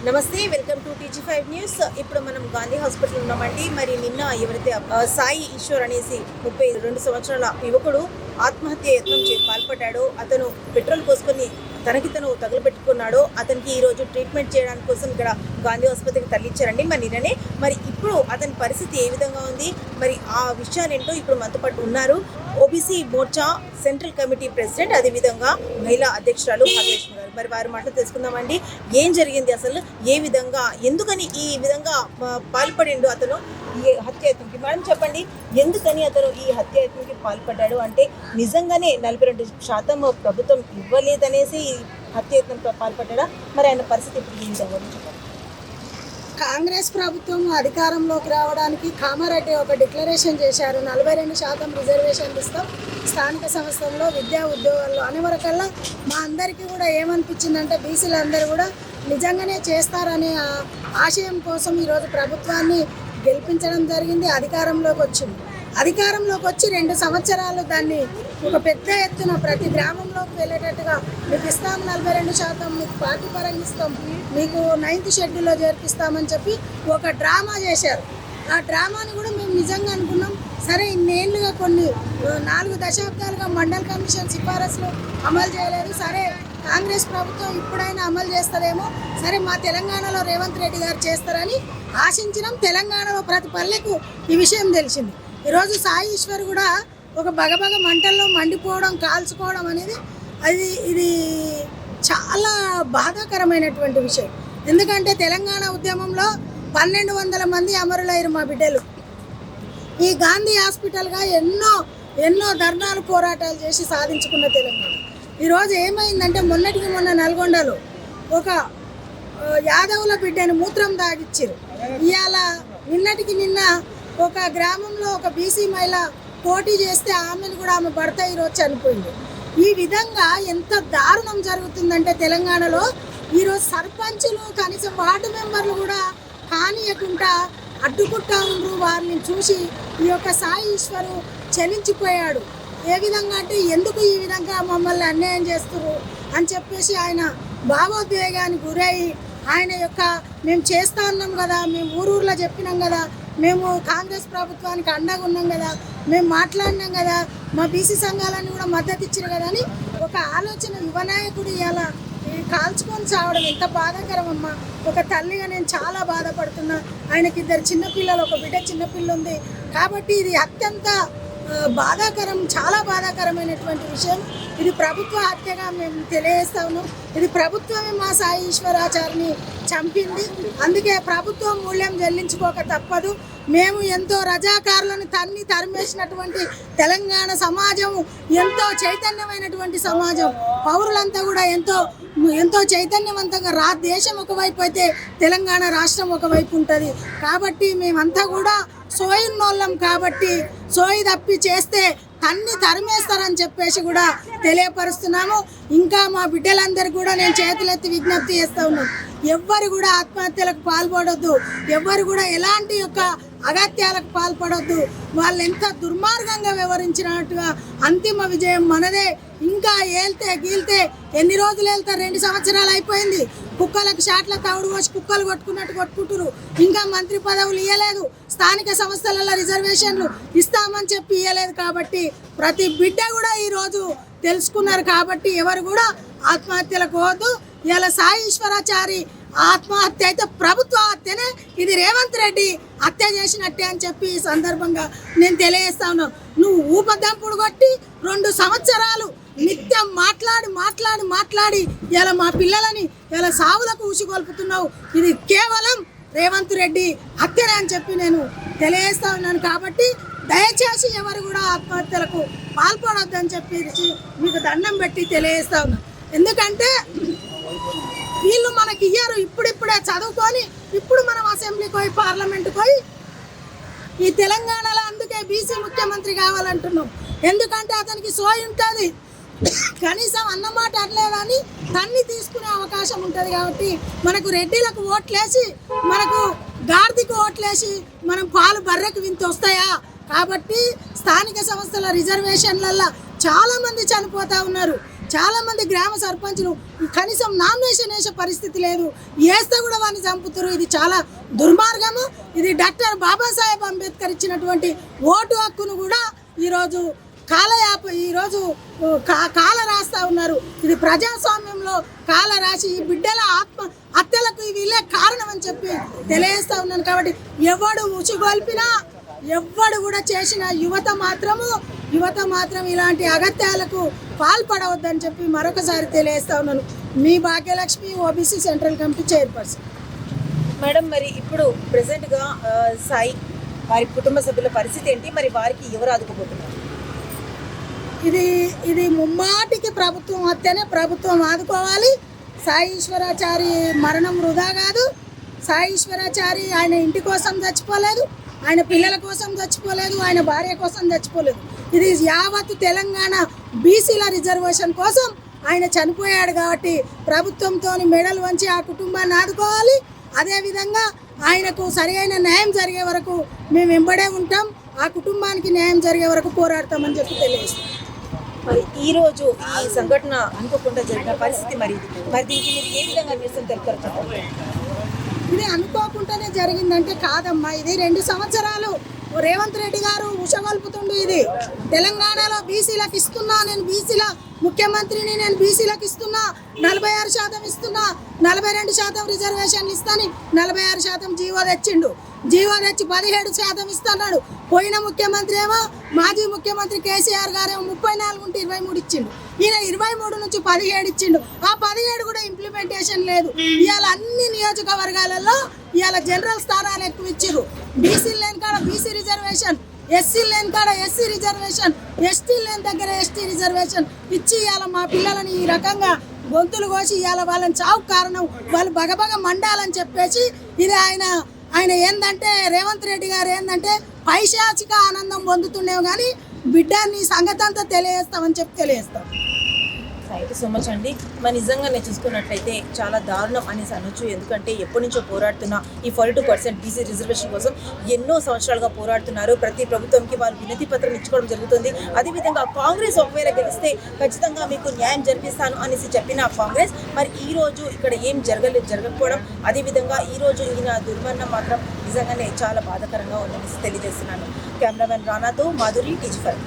నమస్తే, welcome to TG5 news. ఇప్పుడు మనం గాంధీ హాస్పిటల్ ఉన్నామండి. మరి నిన్న ఎవరైతే సాయి ఈశ్వర్ అనేసి 32 సంవత్సరాల యువకుడు ఆత్మహత్య యత్నం పాల్పడ్డాడో, అతను పెట్రోల్ పోసుకొని తనకి తను తగులుపెట్టుకున్నాడో, అతనికి ఈరోజు ట్రీట్మెంట్ చేయడానికి కోసం ఇక్కడ గాంధీ ఆసుపత్రికి తరలించారండి. మరి నిన్ననే ఇప్పుడు అతని పరిస్థితి ఏ విధంగా ఉంది, మరి ఆ విషయాలు ఏంటో ఇప్పుడు మనతో పాటు ఉన్నారు OBC Morcha central committee president, అదేవిధంగా మహిళా అధ్యక్షురాలు భాగ్యలక్ష్మి గారు. మరి వారి మాటలు తెలుసుకుందామండి. ఏం జరిగింది అసలు, ఏ విధంగా, ఎందుకని ఈ విధంగా పాల్పడిండు అతను ఈ హత్యాయత్నంకి? మేడం చెప్పండి, ఎందుకని అతను ఈ హత్యాయత్నంకి పాల్పడ్డాడు? అంటే నిజంగానే 42% ప్రభుత్వం ఇవ్వలేదనేసి హత్యాయత్నంతో పాల్పడ్డా? మరి ఆయన పరిస్థితి ఇప్పుడు ఏం జరగదు చెప్పండి. కాంగ్రెస్ ప్రభుత్వం అధికారంలోకి రావడానికి కామారెడ్డి ఒక డిక్లరేషన్ చేశారు. 42% రిజర్వేషన్లు ఇస్తాం స్థానిక సంస్థల్లో, విద్యా ఉద్యోగాల్లో అనేవరకల్లా మా అందరికీ కూడా ఏమనిపించిందంటే బీసీలు అందరూ కూడా నిజంగానే చేస్తారనే ఆశయం కోసం ఈరోజు ప్రభుత్వాన్ని గెలిపించడం జరిగింది. అధికారంలోకి వచ్చి 2 సంవత్సరాలు దాన్ని ఒక పెద్ద ఎత్తున ప్రతి గ్రామంలోకి వెళ్ళేటట్టుగా మీకు ఇస్తాం, 42% మీకు పార్టీ పరంగా ఇస్తాం, మీకు 9th షెడ్యూల్లో చేర్పిస్తామని చెప్పి ఒక డ్రామా చేశారు. ఆ డ్రామాని కూడా మేము నిజంగా అనుకున్నాం. సరే, ఇన్నేళ్ళుగా 4 దశాబ్దాలుగా మండల్ కమిషన్ సిఫారసులు అమలు చేయలేదు. సరే, కాంగ్రెస్ ప్రభుత్వం ఇప్పుడైనా అమలు చేస్తుందేమో, సరే మా తెలంగాణలో రేవంత్ రెడ్డి గారు చేస్తారని ఆశించినాం. తెలంగాణలో ప్రతి పల్లెకు ఈ విషయం తెలిసింది. ఈరోజు సాయి ఈశ్వర్ కూడా ఒక బగబగ మంటల్లో మండిపోవడం, కాల్చుకోవడం అనేది ఇది చాలా బాధాకరమైనటువంటి విషయం. ఎందుకంటే తెలంగాణ ఉద్యమంలో 1200 మంది అమరులయ్యారు మా బిడ్డలు. ఈ గాంధీ హాస్పిటల్గా ఎన్నో ధర్నాలు, పోరాటాలు చేసి సాధించుకున్న తెలంగాణ ఈరోజు ఏమైందంటే మొన్నటికి మొన్న నల్గొండలో ఒక యాదవుల బిడ్డని మూత్రం తాగిచ్చారు. ఇవాళ నిన్నటికి నిన్న ఒక గ్రామంలో ఒక బీసీ మహిళ పోటీ చేస్తే ఆమెను కూడా ఆమె భర్త ఈరోజు చనిపోయింది. ఈ విధంగా ఎంత దారుణం జరుగుతుందంటే తెలంగాణలో ఈరోజు సర్పంచులు, కనీసం వార్డు మెంబర్లు కూడా కానియకుండా అడ్డుకుంటా ఉండ్రు. వారిని చూసి ఈ యొక్క సాయి ఈశ్వరు చలించిపోయాడు. ఏ విధంగా అంటే ఎందుకు ఈ విధంగా మమ్మల్ని అన్యాయం చేస్తున్నారు అని చెప్పేసి ఆయన భావోద్వేగానికి గురయ్యి ఆయన యొక్క మేము చేస్తా ఉన్నాం కదా, మేము ఊరూర్లో చెప్పినాం కదా, మేము కాంగ్రెస్ ప్రభుత్వానికి అండగా ఉన్నాం కదా, మేము మాట్లాడినాం కదా, మా బీసీ సంఘాలన్నీ కూడా మద్దతు ఇచ్చారు కదా అని ఒక ఆలోచన యువనాయకుడు ఇలా కాల్చుకొని చావడం ఎంత బాధాకరం అమ్మా. ఒక తల్లిగా నేను చాలా బాధపడుతున్నా. ఆయనకి 2 చిన్నపిల్లలు, ఒక బిడ్డ చిన్నపిల్ల ఉంది. కాబట్టి ఇది అత్యంత బాధాకరం, చాలా బాధాకరమైనటువంటి విషయం. ఇది ప్రభుత్వ హత్యగా మేము తెలియజేస్తా ఉన్నాం. ఇది ప్రభుత్వమే మా సాయి ఈశ్వరాచారిని చంపింది. అందుకే ప్రభుత్వం మూల్యం చెల్లించుకోక తప్పదు. మేము ఎంతో రజాకారులను తరిమేసినటువంటి తెలంగాణ సమాజం ఎంతో చైతన్యమైనటువంటి సమాజం. పౌరులంతా కూడా ఎంతో చైతన్యవంతంగా దేశం ఒకవైపు అయితే తెలంగాణ రాష్ట్రం ఒకవైపు ఉంటుంది. కాబట్టి మేమంతా కూడా సోయిన్నోళ్ళం కాబట్టి సోయి తప్పి చేస్తే తరిమేస్తారని చెప్పేసి కూడా తెలియపరుస్తున్నాము. ఇంకా మా బిడ్డలందరూ కూడా నేను చేతులెత్తి విజ్ఞప్తి చేస్తా ఉన్నాను. ఎవ్వరు కూడా ఆత్మహత్యలకు పాల్పడొద్దు, ఎవ్వరు కూడా ఎలాంటి యొక్క అగత్యాలకు పాల్పడొద్దు. వాళ్ళు ఎంత దుర్మార్గంగా వ్యవహరించినట్టుగా అంతిమ విజయం మనదే. ఇంకా గీల్తే ఎన్ని రోజులు వెళ్తారు? 2 సంవత్సరాలు అయిపోయింది. కుక్కలకు షాట్ల తవుడు వచ్చి కుక్కలు కొట్టుకున్నట్టు కొట్టుకుంటారు. ఇంకా మంత్రి పదవులు ఇవ్వలేదు, స్థానిక సంస్థలలో రిజర్వేషన్లు ఇస్తామని చెప్పి ఇవ్వలేదు. కాబట్టి ప్రతి బిడ్డ కూడా ఈరోజు తెలుసుకున్నారు. కాబట్టి ఎవరు కూడా ఆత్మహత్యలకు పోవద్దు. ఇలా సాయి ఈశ్వరాచారి ఆత్మహత్య అయితే ప్రభుత్వ హత్యనే, ఇది రేవంత్ రెడ్డి హత్య చేసినట్టే అని చెప్పి ఈ సందర్భంగా నేను తెలియజేస్తా ఉన్నాను. నువ్వు ఊపదంపుడు కొట్టి 2 సంవత్సరాలు నిత్యం మాట్లాడి ఇలా మా పిల్లలని ఇలా సావులకు ఊసిగొల్పుతున్నావు. ఇది కేవలం రేవంత్ రెడ్డి హత్యనే అని చెప్పి నేను తెలియజేస్తా ఉన్నాను. కాబట్టి దయచేసి ఎవరు కూడా ఆత్మహత్యలకు పాల్పడొద్దని చెప్పి మీకు దండం పెట్టి తెలియజేస్తా ఉన్నాను. ఎందుకంటే వీళ్ళు మనకి ఇయ్యారు. ఇప్పుడిప్పుడే చదువుకొని ఇప్పుడు మనం అసెంబ్లీకి పోయి, పార్లమెంట్కి పోయి ఈ తెలంగాణలో అందుకే బీసీ ముఖ్యమంత్రి కావాలంటున్నాం. ఎందుకంటే అతనికి సోయి ఉంటుంది, కనీసం అన్నమాట అనలేదని తన్ని తీసుకునే అవకాశం ఉంటుంది. కాబట్టి మనకు రెడ్డిలకు ఓట్లేసి, మనకు గార్దికి ఓట్లేసి మనం పాలు బర్రెకు వింత వస్తాయా? కాబట్టి స్థానిక సంస్థల రిజర్వేషన్లల్లో చాలామంది చనిపోతూ ఉన్నారు. చాలామంది గ్రామ సర్పంచులు కనీసం నామినేషన్ వేసే పరిస్థితి లేదు, వేస్తే కూడా వాడిని చంపుతారు. ఇది చాలా దుర్మార్గము. ఇది డాక్టర్ బాబాసాహెబ్ అంబేద్కర్ ఇచ్చినటువంటి ఓటు హక్కును కూడా ఈరోజు ఈరోజు కాల రాస్తా ఉన్నారు. ఇది ప్రజాస్వామ్యంలో కాల రాసి ఈ బిడ్డల హత్యలకు వీళ్ళే కారణం అని చెప్పి తెలియజేస్తా ఉన్నాను. కాబట్టి ఎవడు ఉచిగొల్పినా ఎవ్వడు కూడా చేసిన యువత మాత్రం ఇలాంటి అగత్యాలకు పాల్పడవద్దని చెప్పి మరొకసారి తెలియజేస్తా ఉన్నాను. మీ Bhagyalakshmi, OBC central committee chairperson. Madam, మరి ఇప్పుడు ప్రెసెంట్గా సాయి వారి కుటుంబ సభ్యుల పరిస్థితి ఏంటి? మరి వారికి ఎవరు ఆదుకోబోతున్నారు? ఇది ముమ్మాటికి ప్రభుత్వం వస్తేనే ప్రభుత్వం ఆదుకోవాలి. సాయి ఈశ్వరాచారి మరణం వృధా కాదు. సాయి ఈశ్వరాచారి ఆయన ఇంటి కోసం చచ్చిపోలేదు, ఆయన పిల్లల కోసం చచ్చిపోలేదు, ఆయన భార్య కోసం చచ్చిపోలేదు. ఇది యావత్ తెలంగాణ బీసీల రిజర్వేషన్ కోసం ఆయన చనిపోయాడు. కాబట్టి ప్రభుత్వంతో మెడలు వంచి ఆ కుటుంబాన్ని ఆదుకోవాలి. అదేవిధంగా ఆయనకు సరైన న్యాయం జరిగే వరకు మేము వెంబడే ఉంటాం. ఆ కుటుంబానికి న్యాయం జరిగే వరకు పోరాడతామని చెప్పి తెలియజేస్తాం. మరి ఈరోజు ఈ సంఘటన అనుకోకుండా జరిగిన పరిస్థితి మరి దీనికి మీరు ఏ విధంగా నిరసన తెలుపుతారు? ఇది అనుకోకుండానే జరిగిందంటే కాదమ్మా. ఇది 2 సంవత్సరాలు రేవంత్ రెడ్డి గారు ఉషగొల్పుతుండు. ఇది తెలంగాణలో బీసీలకు ఇస్తున్నా, నేను బీసీల ముఖ్యమంత్రిని, నేను బీసీలకు ఇస్తున్నా, 46% ఇస్తున్నా, 42% రిజర్వేషన్లు ఇస్తాను, 46% జీవో తెచ్చిండు. జీవో తెచ్చి 17% ఇస్తున్నాడు. పోయిన ముఖ్యమంత్రి ఏమో మాజీ ముఖ్యమంత్రి కేసీఆర్ గారేమో 34 ఉంటే 23 ఇచ్చిండు. ఈయన 23 నుంచి 17 ఇచ్చిండు. ఆ 17 కూడా ఇంప్లిమెంటేషన్ లేదు. ఇవాళ అన్ని నియోజకవర్గాలలో ఇవాళ జనరల్ స్థానాలు ఎక్కువ ఇచ్చిర్రు. బీసీలు లేని కాడ బీసీ రిజర్వేషన్, ఎస్సీలు లేని కాడ ఎస్సీ రిజర్వేషన్, ఎస్టీలు లేని దగ్గర ఎస్టీ రిజర్వేషన్ ఇచ్చి ఇవాళ మా పిల్లలని ఈ రకంగా గొంతులు కోసి ఇవాళ వాళ్ళని చావు కారణం వాళ్ళు బగబగ మండాలని చెప్పేసి ఇది ఆయన ఏందంటే రేవంత్ రెడ్డి గారు ఏంటంటే పైశాచిక ఆనందం పొందుతుండేవి కానీ బిడ్డాన్ని సంగతి అంతా తెలియజేస్తామని చెప్పి తెలియజేస్తాం. థ్యాంక్ యూ సో మచ్ అండి. మరి నిజంగా నేను చూసుకున్నట్లయితే చాలా దారుణం అనేసి అనొచ్చు. ఎందుకంటే ఎప్పటి నుంచో పోరాడుతున్న ఈ 42% బీసీ రిజర్వేషన్ కోసం ఎన్నో సంవత్సరాలుగా పోరాడుతున్నారు. ప్రతి ప్రభుత్వంకి వాళ్ళు వినతి పత్రం ఇచ్చుకోవడం జరుగుతుంది. అదేవిధంగా కాంగ్రెస్ ఒకవేళ గెలిస్తే ఖచ్చితంగా మీకు న్యాయం జరిపిస్తాను అనేసి చెప్పిన కాంగ్రెస్ మరి ఈ రోజు ఇక్కడ ఏం జరగకపోవడం, అదేవిధంగా ఈరోజు ఈయన దుర్మరణం మాత్రం నిజంగానే చాలా బాధాకరంగా ఉందనేసి తెలియజేస్తున్నాను. కెమెరామెన్ రానాతో మాధురి, టీజీ5.